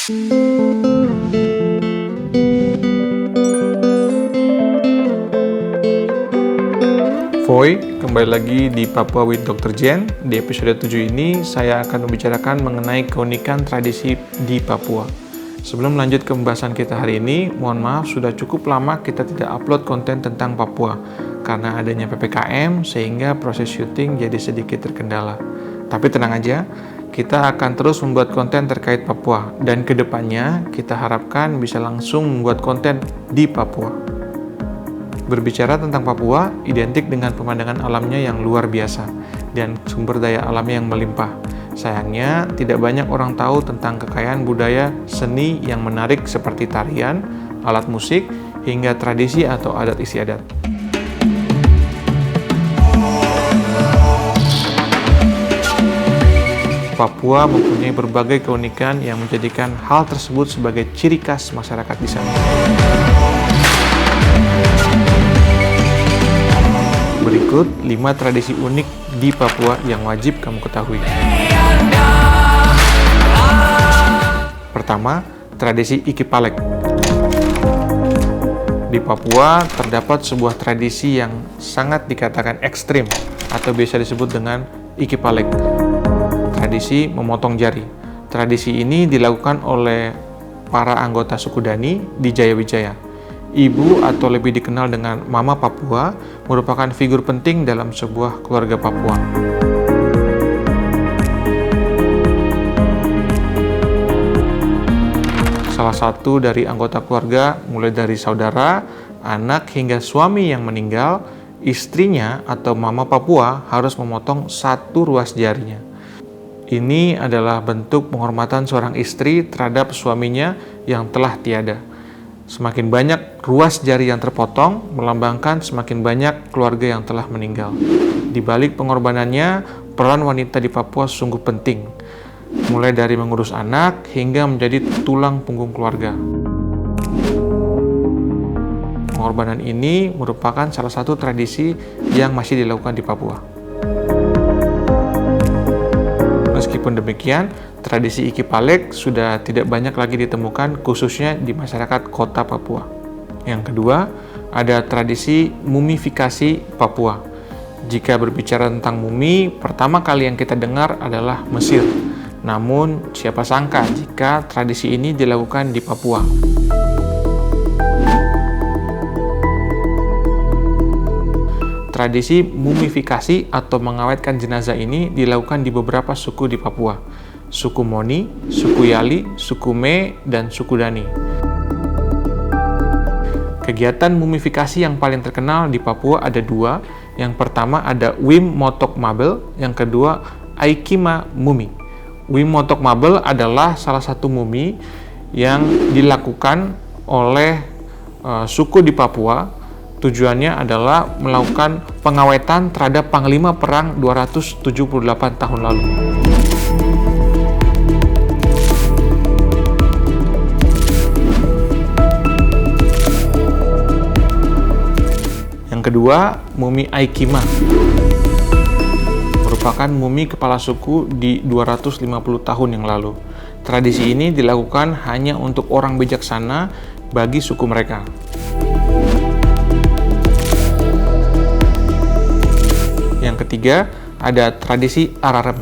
Voi, kembali lagi di Papua with Dr. Jen. Di episode 7 ini, saya akan membicarakan mengenai keunikan tradisi di Papua. Sebelum lanjut ke pembahasan kita hari ini, mohon maaf sudah cukup lama kita tidak upload konten tentang Papua karena adanya PPKM sehingga proses syuting jadi sedikit terkendala. Tapi tenang aja, kita akan terus membuat konten terkait Papua dan kedepannya kita harapkan bisa langsung membuat konten di Papua. Berbicara tentang Papua, identik dengan pemandangan alamnya yang luar biasa dan sumber daya alamnya yang melimpah. Sayangnya, tidak banyak orang tahu tentang kekayaan budaya seni yang menarik seperti tarian, alat musik, hingga tradisi atau adat istiadat. Papua mempunyai berbagai keunikan yang menjadikan hal tersebut sebagai ciri khas masyarakat di sana. Berikut 5 tradisi unik di Papua yang wajib kamu ketahui. Pertama, tradisi Ikipalek. Di Papua terdapat sebuah tradisi yang sangat dikatakan ekstrim atau biasa disebut dengan Ikipalek. Tradisi memotong jari. Tradisi ini dilakukan oleh para anggota suku Dani di Jayawijaya. Ibu atau lebih dikenal dengan Mama Papua merupakan figur penting dalam sebuah keluarga Papua. Salah satu dari anggota keluarga, mulai dari saudara, anak, hingga suami yang meninggal, istrinya atau Mama Papua harus memotong satu ruas jarinya. Ini adalah bentuk penghormatan seorang istri terhadap suaminya yang telah tiada. Semakin banyak ruas jari yang terpotong, melambangkan semakin banyak keluarga yang telah meninggal. Di balik pengorbanannya, peran wanita di Papua sungguh penting, mulai dari mengurus anak hingga menjadi tulang punggung keluarga. Pengorbanan ini merupakan salah satu tradisi yang masih dilakukan di Papua. Meskipun demikian, tradisi Ikipalek sudah tidak banyak lagi ditemukan khususnya di masyarakat kota Papua. Yang kedua, ada tradisi mumifikasi Papua. Jika berbicara tentang mumi, pertama kali yang kita dengar adalah Mesir. Namun, siapa sangka jika tradisi ini dilakukan di Papua. Tradisi mumifikasi atau mengawetkan jenazah ini dilakukan di beberapa suku di Papua. Suku Moni, suku Yali, suku Me, dan suku Dani. Kegiatan mumifikasi yang paling terkenal di Papua ada dua. Yang pertama ada Wim Motok Mabel, yang kedua Aikima Mumi. Wim Motok Mabel adalah salah satu mumi yang dilakukan oleh suku di Papua. Tujuannya adalah melakukan pengawetan terhadap Panglima Perang 278 tahun lalu. Yang kedua, mumi Aikima. Merupakan mumi kepala suku di 250 tahun yang lalu. Tradisi ini dilakukan hanya untuk orang bijaksana bagi suku mereka. Yang ketiga, ada tradisi Ararem.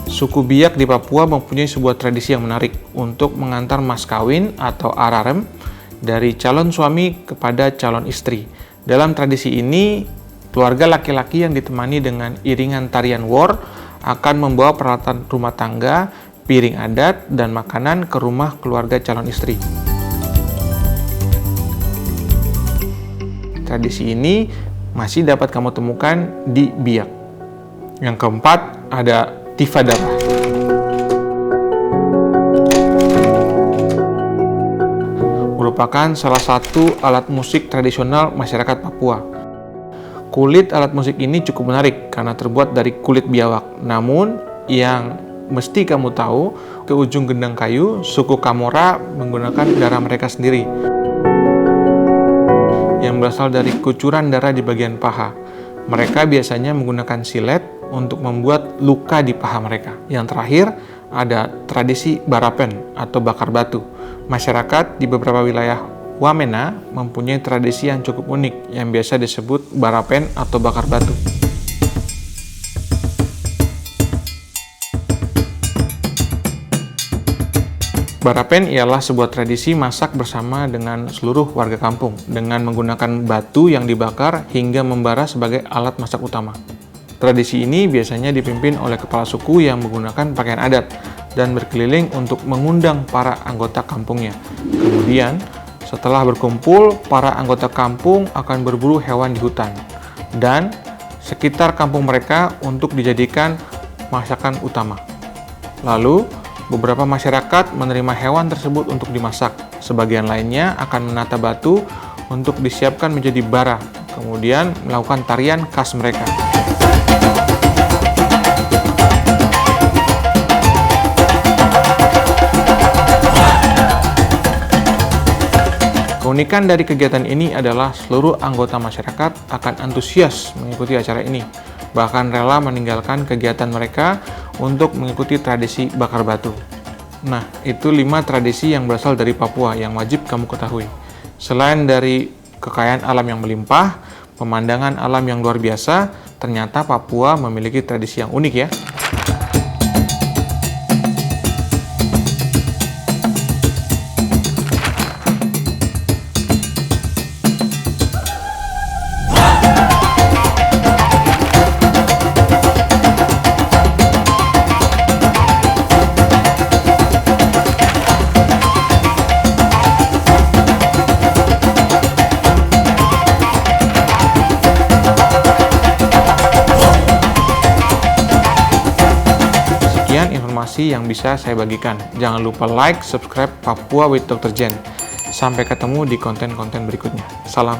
Suku Biak di Papua mempunyai sebuah tradisi yang menarik untuk mengantar mas kawin atau Ararem dari calon suami kepada calon istri. Dalam tradisi ini, keluarga laki-laki yang ditemani dengan iringan tarian war akan membawa peralatan rumah tangga, piring adat, dan makanan ke rumah keluarga calon istri. Tradisi ini masih dapat kamu temukan di Biak. Yang keempat, ada Tifadaba. Merupakan salah satu alat musik tradisional masyarakat Papua. Kulit alat musik ini cukup menarik karena terbuat dari kulit biawak. Namun, yang mesti kamu tahu, ke ujung gendang kayu, suku Kamora menggunakan darah mereka sendiri. berasal dari kucuran darah di bagian paha. Mereka biasanya menggunakan silet untuk membuat luka di paha mereka. Yang terakhir, ada tradisi barapen atau bakar batu. Masyarakat di beberapa wilayah Wamena mempunyai tradisi yang cukup unik yang biasa disebut barapen atau bakar batu. Barapen ialah sebuah tradisi masak bersama dengan seluruh warga kampung dengan menggunakan batu yang dibakar hingga membara sebagai alat masak utama. Tradisi ini biasanya dipimpin oleh kepala suku yang menggunakan pakaian adat dan berkeliling untuk mengundang para anggota kampungnya. Kemudian, setelah berkumpul, para anggota kampung akan berburu hewan di hutan dan sekitar kampung mereka untuk dijadikan masakan utama. Lalu, beberapa masyarakat menerima hewan tersebut untuk dimasak. Sebagian lainnya akan menata batu untuk disiapkan menjadi bara, kemudian melakukan tarian khas mereka. Keunikan dari kegiatan ini adalah seluruh anggota masyarakat akan antusias mengikuti acara ini, bahkan rela meninggalkan kegiatan mereka untuk mengikuti tradisi bakar batu. Nah, itu 5 tradisi yang berasal dari Papua yang wajib kamu ketahui. Selain dari kekayaan alam yang melimpah, pemandangan alam yang luar biasa, ternyata Papua memiliki tradisi yang unik ya. Informasi yang bisa saya bagikan. Jangan lupa like, subscribe Papua with Dr. Jen. Sampai ketemu di konten-konten berikutnya. Salam.